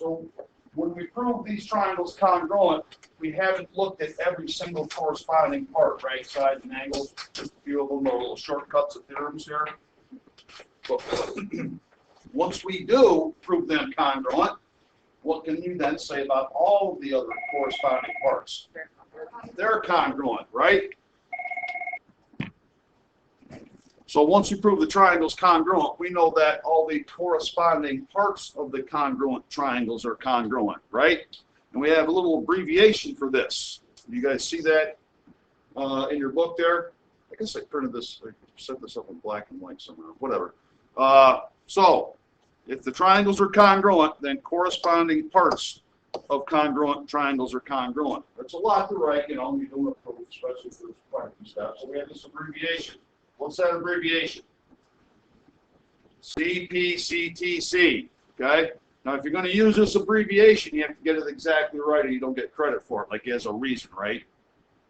So when we prove these triangles congruent, we haven't looked at every single corresponding part, right? Sides and angles, just a few of them are little shortcuts of theorems here. But once we do prove them congruent, what can you then say about all of the other corresponding parts? They're congruent, right? So once you prove the triangle's congruent, we know that all the corresponding parts of the congruent triangles are congruent, right? And we have a little abbreviation for this. You guys see that in your book there? I guess I printed this, I set this up in black and white somewhere, whatever. So if the triangles are congruent, then corresponding parts of congruent triangles are congruent. That's a lot to write, you know, when you're doing a proof, especially for this part of stuff. So we have this abbreviation. What's that abbreviation? CPCTC, okay? Now, if you're going to use this abbreviation, you have to get it exactly right or you don't get credit for it, like it has a reason, right?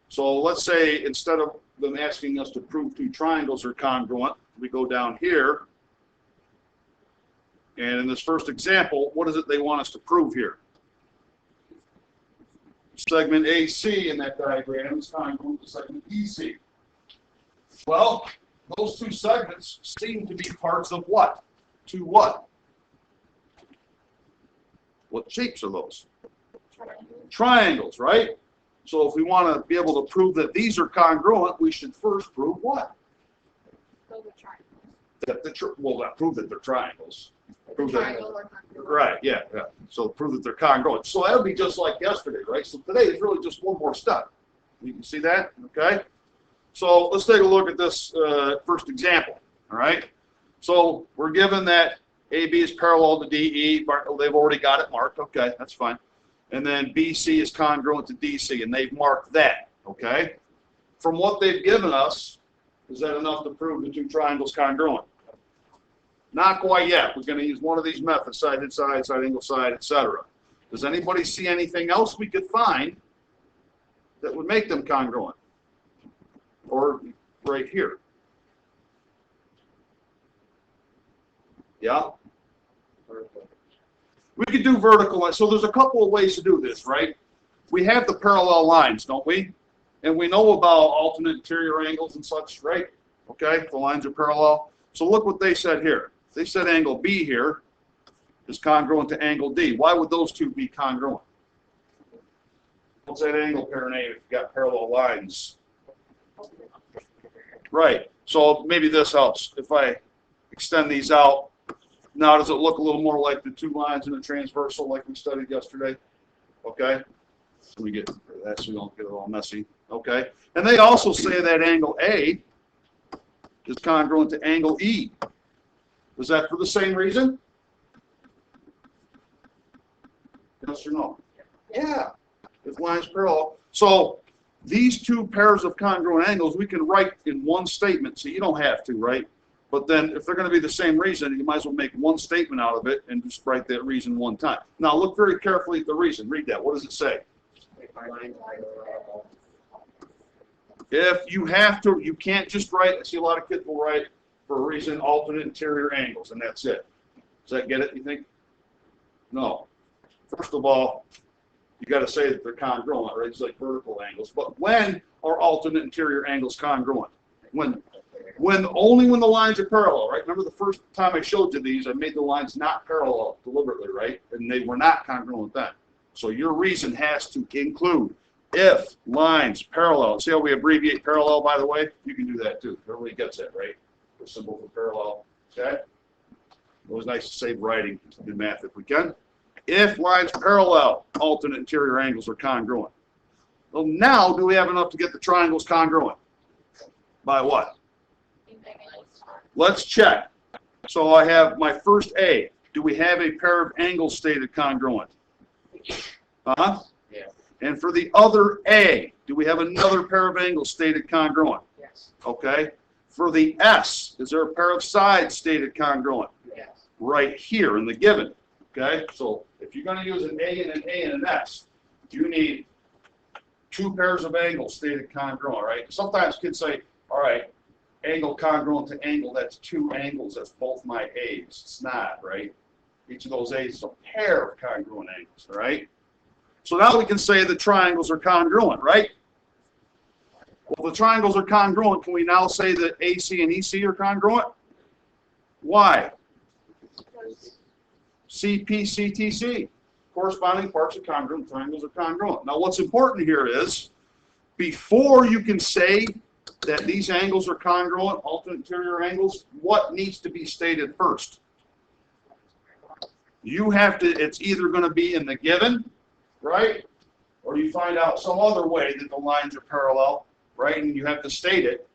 So let's say instead of them asking us to prove two triangles are congruent, we go down here. And in this first example, what is it they want us to prove here? Segment AC in that diagram is congruent to segment EC. Well, those two segments seem to be parts of what? Two what? What shapes are those? Triangles, right? So if we want to be able to prove that these are congruent, we should first prove what? That prove that they're triangles. Prove that, right, yeah. So prove that they're congruent. So that would be just like yesterday, right? So today is really just one more step. You can see that, okay? So let's take a look at this first example, all right? So we're given that AB is parallel to DE. They've already got it marked. Okay, that's fine. And then BC is congruent to DC, and they've marked that, okay? From what they've given us, is that enough to prove the two triangles congruent? Not quite yet. We're going to use one of these methods, side angle side, etc. Does anybody see anything else we could find that would make them congruent? Or right here. Yeah? We could do vertical lines. So there's a couple of ways to do this, right? We have the parallel lines, don't we? And we know about alternate interior angles and such, right? Okay, the lines are parallel. So look what they said here. They said angle B here is congruent to angle D. Why would those two be congruent? What's that angle pair name if you've got parallel lines? Right. So maybe this helps. If I extend these out, now does it look a little more like the two lines in a transversal like we studied yesterday? Okay. Let me get that so we don't get it all messy. Okay. And they also say that angle A is congruent to angle E. Is that for the same reason? Yes or no? Yeah. If lines parallel. So these two pairs of congruent angles we can write in one statement, so you don't have to, right? But then if they're going to be the same reason, you might as well make one statement out of it and just write that reason one time. Now look very carefully at the reason. Read that. What does it say? If you have to, you can't just write, I see a lot of kids will write for a reason alternate interior angles, and that's it. Does that get it, you think? No. First of all, you got to say that they're congruent, right? It's like vertical angles. But when are alternate interior angles congruent? Only when the lines are parallel, right? Remember the first time I showed you these, I made the lines not parallel deliberately, right? And they were not congruent then. So your reason has to include if lines parallel. See how we abbreviate parallel, by the way? You can do that too. Everybody gets that, right? The symbol for parallel, okay? It was nice to save writing, do math if we can. If lines parallel, alternate interior angles are congruent. Well, now do we have enough to get the triangles congruent? By what? Let's check. So I have my first A. Do we have a pair of angles stated congruent? Uh-huh. Yeah. And for the other A, do we have another pair of angles stated congruent? Yes. Okay. For the S, is there a pair of sides stated congruent? Yes. Right here in the given. Okay. So if you're going to use an A and an S, you need two pairs of angles stated congruent, right? Sometimes kids say, all right, angle congruent to angle, that's two angles, that's both my A's. It's not, right? Each of those A's is a pair of congruent angles, all right? So now we can say the triangles are congruent, right? Well, the triangles are congruent. Can we now say that AC and EC are congruent? Why? CP, CTC. Corresponding parts of congruent triangles are congruent. Now, what's important here is, before you can say that these angles are congruent, alternate interior angles, what needs to be stated first? You have to, it's either going to be in the given, right? Or you find out some other way that the lines are parallel, right? And you have to state it.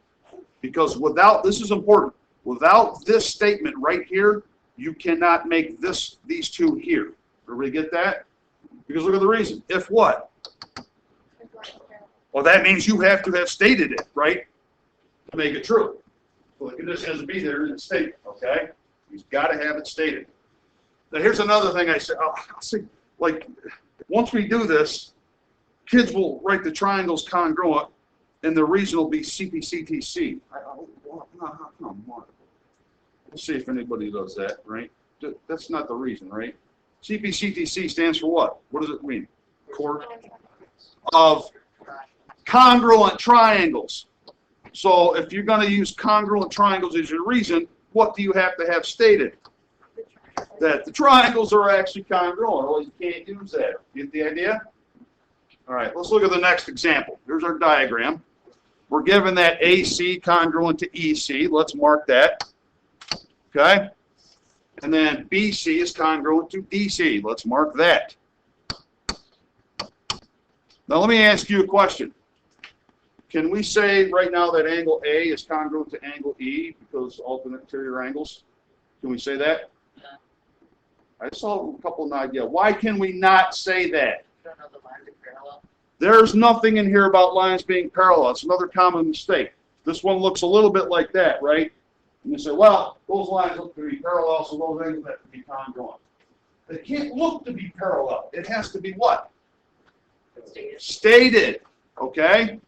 Because without, this is important, without this statement right here, you cannot make these two here. Everybody get that? Because look at the reason. If what? Well, that means you have to have stated it, right? To make it true. So the condition has to be there in the statement, okay? You've got to have it stated. Now, here's another thing I said. I'll see, like, once we do this, kids will write the triangles congruent, and the reason will be CPCTC. We'll see if anybody does that, right? That's not the reason, right? CPCTC stands for what? What does it mean? Chord of congruent triangles. So if you're going to use congruent triangles as your reason, what do you have to have stated? That the triangles are actually congruent. Well, you can't use that. You get the idea? All right, let's look at the next example. Here's our diagram. We're given that AC congruent to EC. Let's mark that. Okay? And then BC is congruent to DC. Let's mark that. Now let me ask you a question. Can we say right now that angle A is congruent to angle E because alternate interior angles? Can we say that? I saw a couple of ideas. Why can we not say that? Don't know the lines are parallel. There's nothing in here about lines being parallel. It's another common mistake. This one looks a little bit like that, right? And you say, well, those lines look to be parallel, so those angles have to be congruent. They can't look to be parallel. It has to be what? Stated. Okay?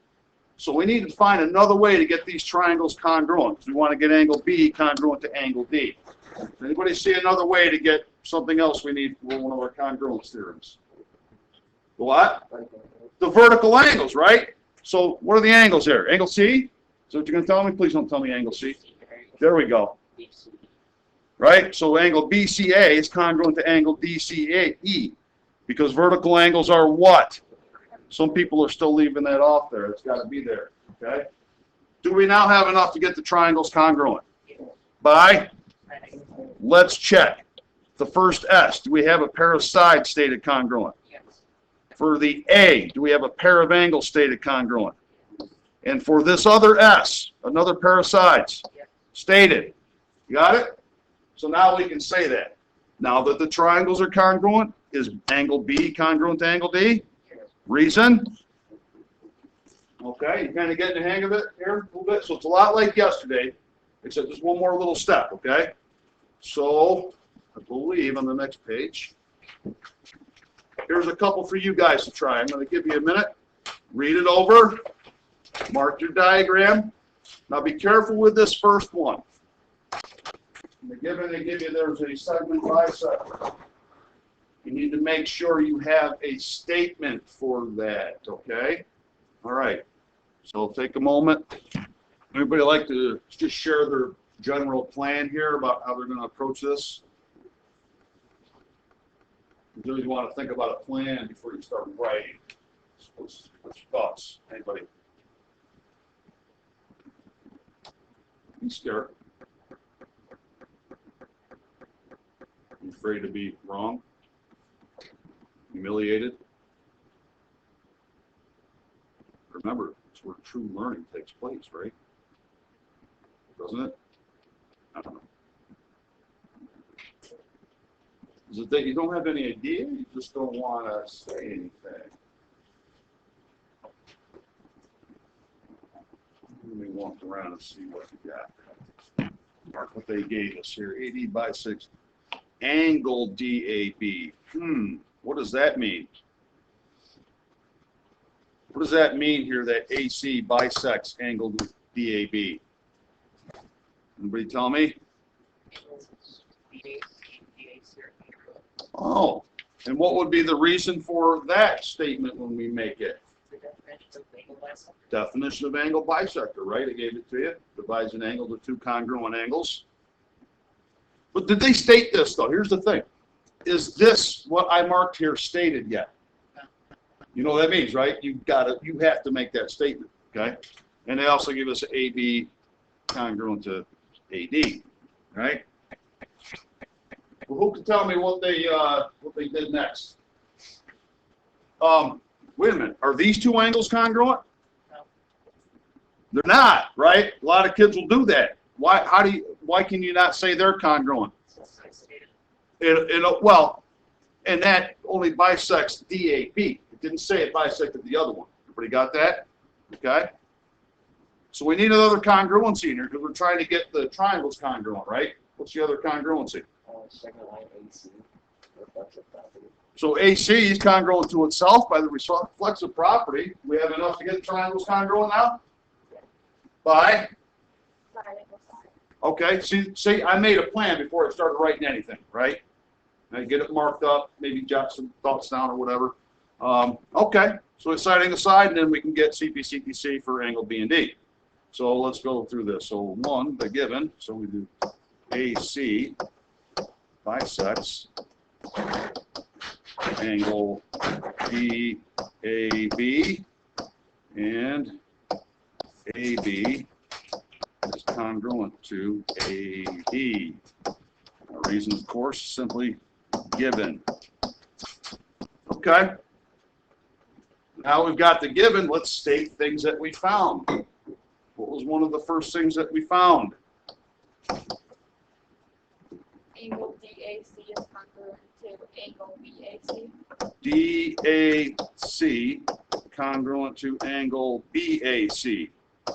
So we need to find another way to get these triangles congruent, because we want to get angle B congruent to angle D. Anybody see another way to get something else we need for one of our congruence theorems? The what? The vertical angles, right? So what are the angles here? Angle C? Is that what you're going to tell me? Please don't tell me angle C. There we go. Right? So angle BCA is congruent to angle DCE, because vertical angles are what? Some people are still leaving that off there. It's got to be there. Okay? Do we now have enough to get the triangles congruent? By? Let's check. The first S, do we have a pair of sides stated congruent? For the A, do we have a pair of angles stated congruent? And for this other S, another pair of sides stated. You got it? So now we can say that. Now that the triangles are congruent, is angle B congruent to angle D? Reason? Okay, you kind of getting the hang of it here a little bit? So it's a lot like yesterday, except just one more little step, okay? So, I believe on the next page, here's a couple for you guys to try. I'm going to give you a minute. Read it over. Mark your diagram. Now be careful with this first one. In the given they give you there's a segment bisector. You need to make sure you have a statement for that, okay? All right. So take a moment. Everybody like to just share their general plan here about how they're going to approach this? You really want to think about a plan before you start writing. What's your thoughts? Anybody? You scared? You afraid to be wrong? Humiliated? Remember, it's where true learning takes place, right? Doesn't it? I don't know. Is it that you don't have any idea? You just don't want to say anything? Let me walk around and see what you got. Mark what they gave us here. AD by 6. Angle DAB. What does that mean? What does that mean here that AC bisects angle DAB? Anybody tell me? Oh, and what would be the reason for that statement when we make it? Definition of angle bisector, right? I gave it to you. Divides an angle to two congruent angles. But did they state this, though? Here's the thing. Is this what I marked here stated yet? You know what that means, right? You have to make that statement, okay? And they also give us AB congruent to AD, right? Well, who can tell me what they did next? Wait a minute. Are these two angles congruent? No. They're not, right? A lot of kids will do that. Why can you not say they're congruent? Well, and that only bisects DAB. It didn't say it bisected the other one. Everybody got that? Okay. So we need another congruency in here because we're trying to get the triangles congruent, right? What's the other congruency? Second line AC. So AC is congruent to itself by the reflexive property. We have enough to get the triangles congruent now? By? Okay, see, I made a plan before I started writing anything, right? I get it marked up, maybe jot some thoughts down or whatever. Okay, so it's side angle side, and then we can get CP/CPC for angle B and D. So let's go through this. So one, the given, so we do AC bisects angle BAB, and AB is congruent to AD. Our reason, of course, simply given. Okay. Now we've got the given, let's state things that we found. What was one of the first things that we found? Angle DAC is congruent to angle BAC. DAC congruent to angle BAC,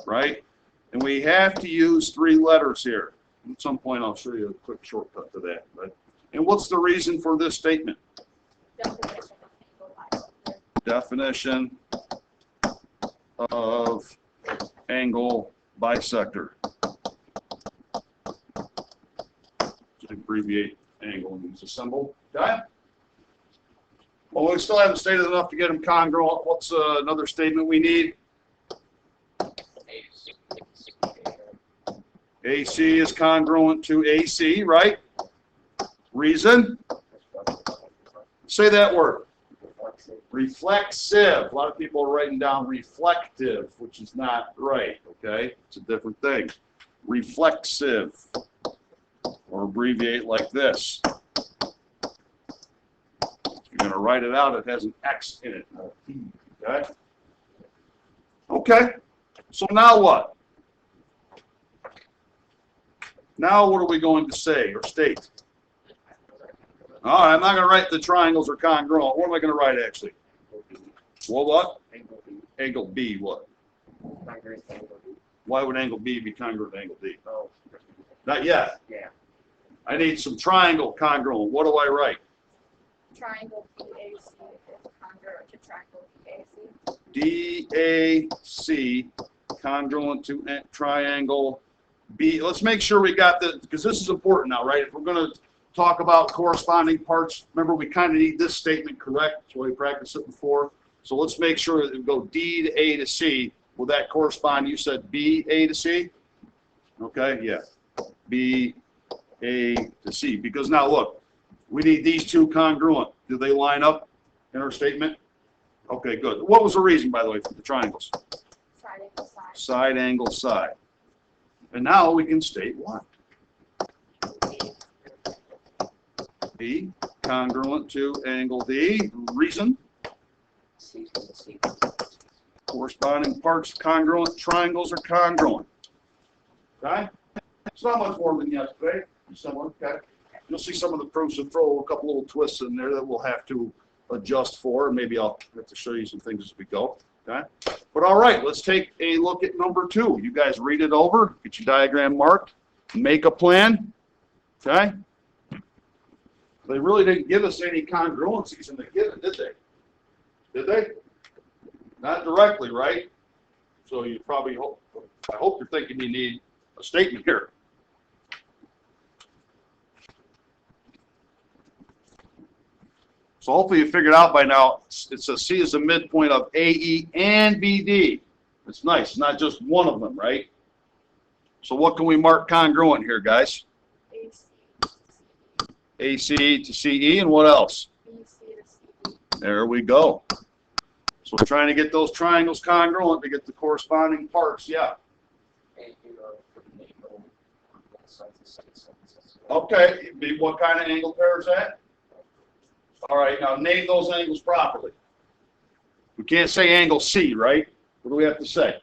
right? And we have to use three letters here. At some point I'll show you a quick shortcut to that. And what's the reason for this statement? Definition of angle bisector. Abbreviate angle and use a symbol. Okay? Well, we still haven't stated enough to get them congruent. What's another statement we need? AC is congruent to AC, right? Reason? Say that word. Reflexive. A lot of people are writing down reflective, which is not right, okay? It's a different thing. Reflexive. Or abbreviate like this. If you're going to write it out, it has an X in it, not a T, okay? Okay, so now what? Now what are we going to say or state? All right, I'm not going to write the triangles are congruent. What am I going to write actually? Well, what? Angle B, what? Why would angle B be congruent to angle D? Not yet. Yeah. I need some triangle congruent. What do I write? Triangle BAC is congruent to triangle BAC. DAC congruent to triangle B. Let's make sure we got the, because this is important now, right? If we're going to talk about corresponding parts, remember we kind of need this statement correct. That's why we practiced it before. So let's make sure that we go D to A to C. Will that correspond? You said B, A to C? Okay, yeah. B, A to C. Because now look, we need these two congruent. Do they line up in our statement? Okay, good. What was the reason, by the way, for the triangles? Side angle side. Side angle side. And now we can state what? B congruent to angle D. Reason? Corresponding parts congruent. Triangles are congruent. Okay? It's not much more than yesterday. Similar. Okay? You'll see some of the proofs will throw a couple little twists in there that we'll have to adjust for. Maybe I'll have to show you some things as we go. Okay? But all right, let's take a look at number 2. You guys read it over. Get your diagram marked. Make a plan. Okay? They really didn't give us any congruencies in the given, did they? Did they? Not directly, right? So you probably hope, I hope you're thinking you need a statement here. So hopefully you figured out by now, it says C is the midpoint of AE and BD. It's nice, it's not just one of them, right? So what can we mark congruent here, guys? AC, AC to CE, and what else? BC to CD. There we go. So we're trying to get those triangles congruent to get the corresponding parts, yeah. And you know, for the angle on both sides of 6 segments. Okay, what kind of angle pair is that? All right, now name those angles properly. We can't say angle C, right? What do we have to say?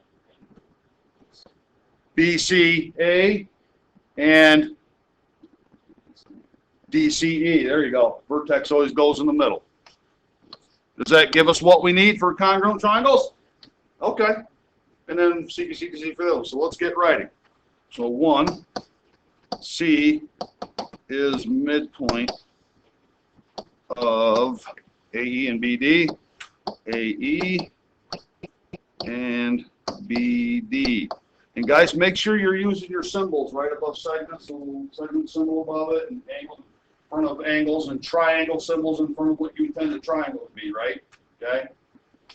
BCA and DCE. There you go. Vertex always goes in the middle. Does that give us what we need for congruent triangles? Okay. And then C for those. So let's get writing. So 1, C is midpoint of AE and BD, AE and BD. And guys, make sure you're using your symbols right above segments, so segment symbol above it, and angle in front of angles, and triangle symbols in front of what you intend the triangle to be, right? Okay?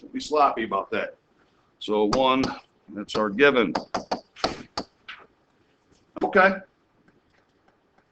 Don't be sloppy about that. So 1, that's our given. Okay.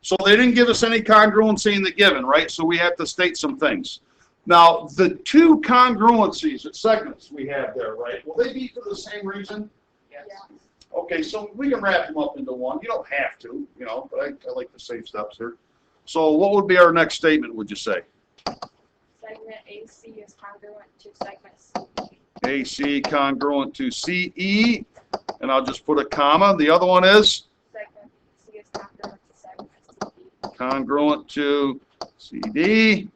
So they didn't give us any congruency in the given, right? So we have to state some things. Now, the 2 congruencies at segments we have there, right? Will they be for the same reason? Yes. Yeah. Okay, so we can wrap them up into one. You don't have to, you know, but I like to save steps here. So what would be our next statement, would you say? Segment AC is congruent to segment CE. AC congruent to CE, and I'll just put a comma. The other one is Segment BC is congruent to segment CD. congruent to CD.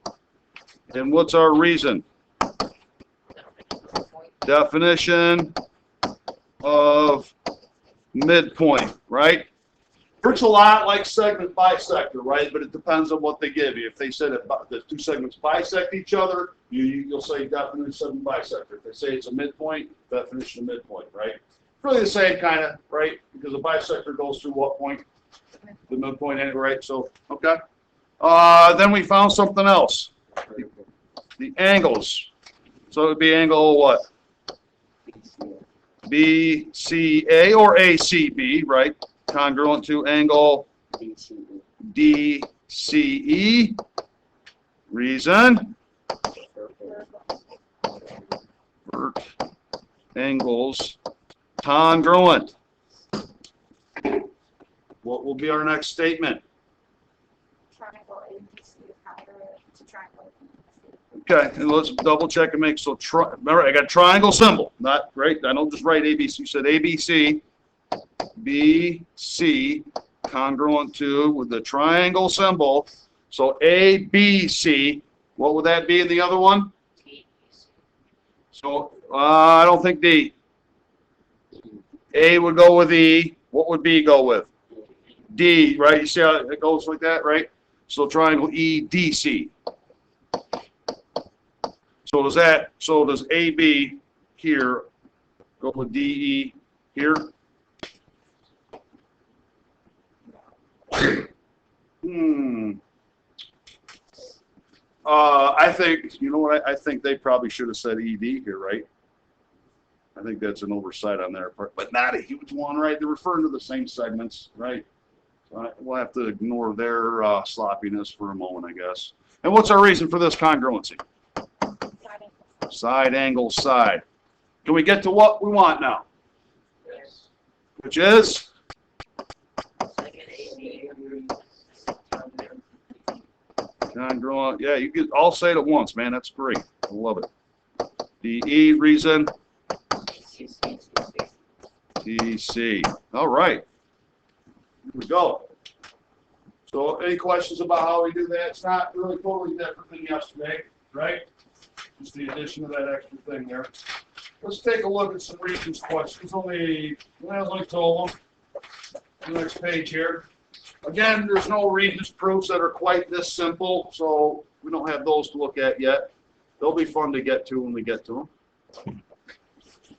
And what's our reason? Definition of midpoint, right? Works a lot like segment bisector, right? But it depends on what they give you. If they said that the 2 segments bisect each other, you'll say definition of segment bisector. If they say it's a midpoint, definition of midpoint, right? Really the same kind of, right? Because a bisector goes through what point? The midpoint, anyway, right? So, okay. Then we found something else. The angles. So it would be angle what? BCA or ACB, right? Congruent to angle DCE. Reason? Vert angles congruent. What will be our next statement? Triangle ABC is congruent to triangle ABC. Okay, and let's double check and make, so remember, I got triangle symbol, not, right? I don't just write ABC. You said ABC, BC, congruent to with the triangle symbol. So ABC, what would that be in the other one? So I don't think D. A would go with E. What would B go with? D, right? You see how it goes like that, right? So triangle EDC. So does AB here go with DE here? I think, you know what, I think they probably should have said ED here, right? I think that's an oversight on their part, but not a huge one, right? They're referring to the same segments, right? So we'll have to ignore their sloppiness for a moment, I guess. And what's our reason for this congruency? Side angle, side. Can we get to what we want now? Yes. Which is? Congruent. Yeah, you can all say it at once, man. That's great. I love it. DE reason. DC. All right. Here we go. So any questions about how we do that? It's not really totally different than yesterday, right? Just the addition of that extra thing there. Let's take a look at some Regents questions. Only 2 of them. The next page here. Again, there's no Regents proofs that are quite this simple, so we don't have those to look at yet. They'll be fun to get to when we get to them.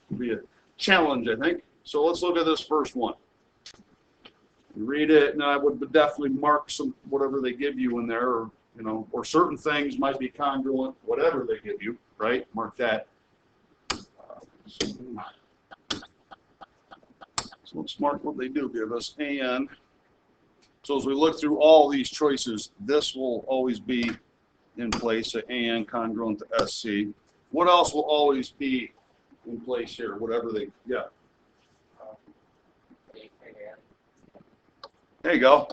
It'll be a challenge, I think. So let's look at this first one. You read it, and I would definitely mark some whatever they give you in there, or you know, or certain things might be congruent, whatever they give you, right? Mark that. So let's mark what they do give us. And so as we look through all these choices, this will always be in place, and congruent to SC. What else will always be in place here? Whatever they, yeah. There you go.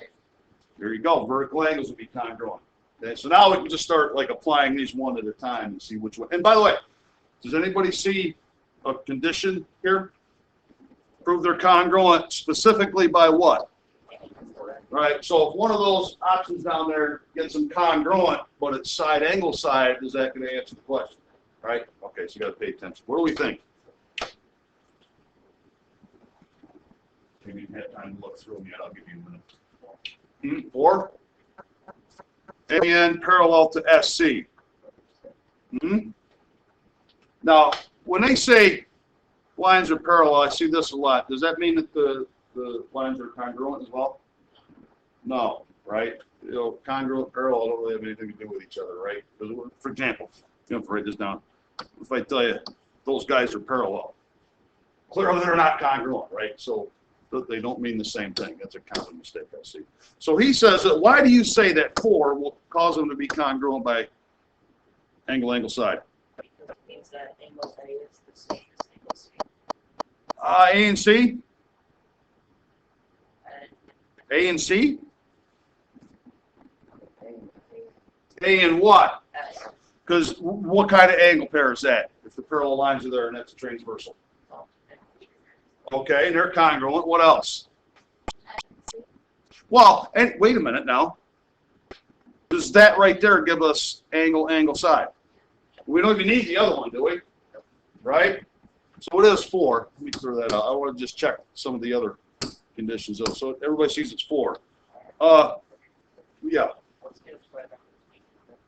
There you go. Vertical angles will be congruent. Okay, so now we can just start like applying these one at a time and see which one. And by the way, does anybody see a condition here? Prove they're congruent specifically by what? Right. So if one of those options down there gets them congruent, but it's side angle side, is that going to answer the question? Right? Okay, so you got to pay attention. What do we think? Maybe you have time to look through them yet. I'll give you a minute. 4. And parallel to SC. Now, when they say lines are parallel, I see this a lot. Does that mean that the lines are congruent as well? No, right? You know, congruent, parallel don't really have anything to do with each other, right? For example, you have to write this down. If I tell you those guys are parallel, clearly they're not congruent, right? So they don't mean the same thing. That's a common mistake I see. So he says that, why do you say that 4 will cause them to be congruent by angle side? Because it means that angle A is the same as angle C. A and C? And A and C? A and what? S. Because what kind of angle pair is that? If the parallel lines are there and that's a transversal. Okay, and they're congruent. What else? Well, and wait a minute now. Does that right there give us angle side? We don't even need the other one, do we? Right? So it is 4. Let me clear that out. I want to just check some of the other conditions though. So everybody sees it's 4. Yeah.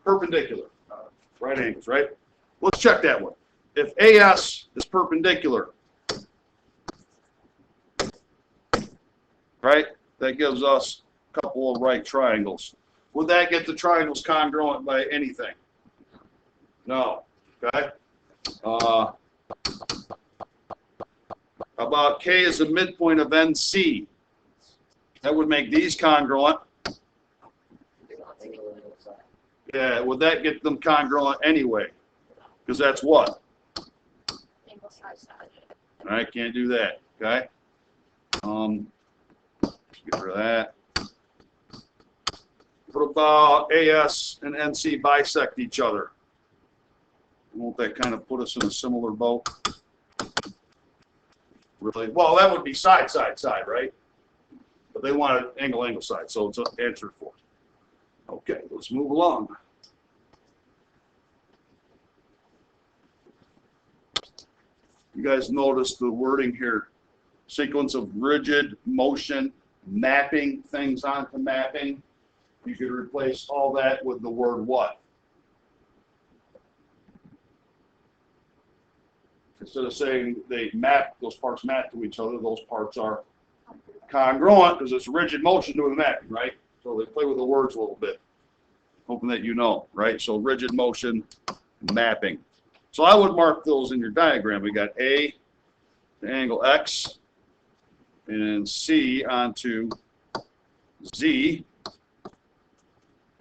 Perpendicular. Right angles, right? Let's check that one. If AS is perpendicular, right, that gives us a couple of right triangles. Would that get the triangles congruent by anything? No. Okay. How about K is the midpoint of NC? That would make these congruent. Yeah, would that get them congruent anyway? Because that's what? Angle side side. All right, can't do that. Okay. Get rid of that. What about AS and NC bisect each other? Won't that kind of put us in a similar boat? Really? Well, that would be side, right? But they want an angle side, so it's answered 4. Okay, let's move along. You guys notice the wording here. Sequence of rigid motion, mapping things onto mapping. You could replace all that with the word what? Instead of saying they map, those parts map to each other, those parts are congruent because it's rigid motion doing the mapping, right? So they play with the words a little bit, hoping that you know, right? So rigid motion, mapping. So I would mark those in your diagram. We got A to angle X and C onto Z,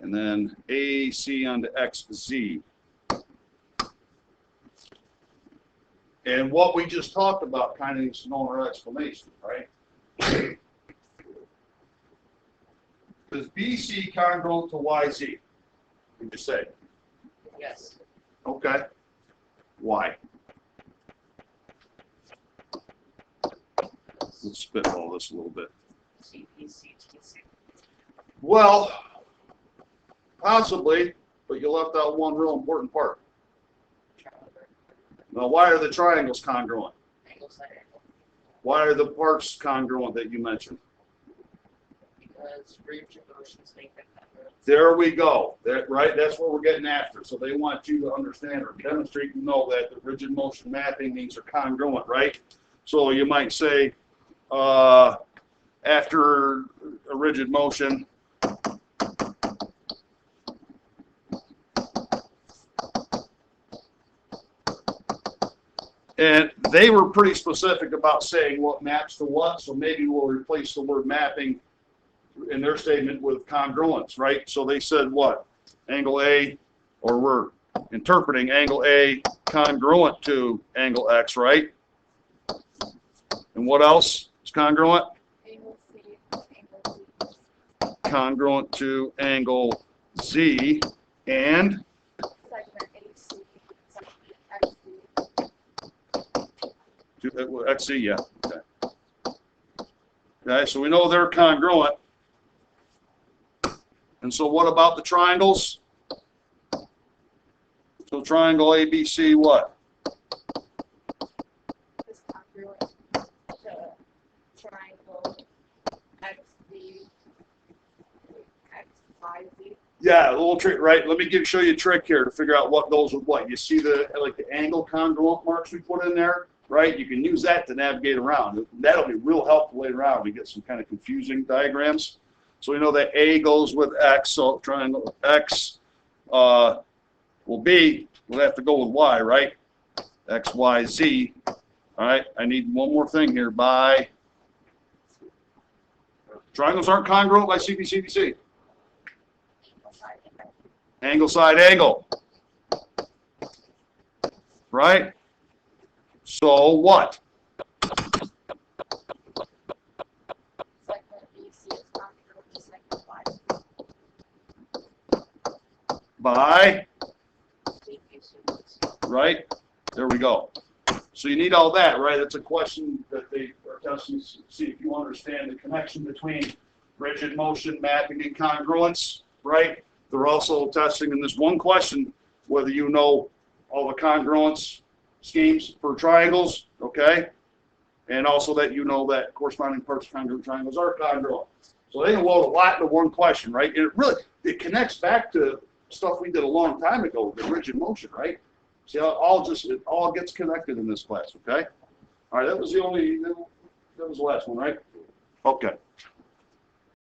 and then AC onto XZ. And what we just talked about kind of needs to know our explanation, right? Is BC congruent to YZ? Would you say? Yes. Okay. Why? Let's spitball this a little bit. CPCTC. Well, possibly, but you left out one real important part. Now, why are the triangles congruent? Angle side angle. Why are the parts congruent that you mentioned? Because rigid motions make them congruent. There we go. That, right? That's what we're getting after. So they want you to understand or demonstrate and know that the rigid motion mapping means they're congruent, right? So you might say, after a rigid motion, And they were pretty specific about saying what maps to what, so maybe we'll replace the word mapping in their statement with congruence, right? So they said what? Angle A, or we're interpreting angle A congruent to angle X, right? And what else is congruent? Angle C, angle D. Congruent to angle Z and Segment AC, segment XC. to XZ, yeah. Okay. Okay, so we know they're congruent. And so what about the triangles? So triangle ABC, what? Is congruent to triangle XD, XYZ. Yeah, a little trick, right? Let me show you a trick here to figure out what goes with what. You see the angle congruent marks we put in there, right? You can use that to navigate around. That'll be real helpful later on. We get some kind of confusing diagrams. So we know that A goes with X, so triangle X will be, we'll have to go with Y, right? X, Y, Z. All right, I need one more thing here. By triangles aren't congruent by CBCBC. Angle side angle. Right? So what? Segment BC is congruent to segment Y. By, CBC. right? There we go. So you need all that, right? That's a question that they are testing to see if you understand the connection between rigid motion, mapping, and congruence, right? They're also testing in this one question whether you know all the congruence schemes for triangles, okay? And also that you know that corresponding parts of congruent triangles are congruent. So they can load a lot into one question, right? And it connects back to stuff we did a long time ago with the rigid motion, right? See how it all gets connected in this class, okay? All right, that was the last one, right? Okay.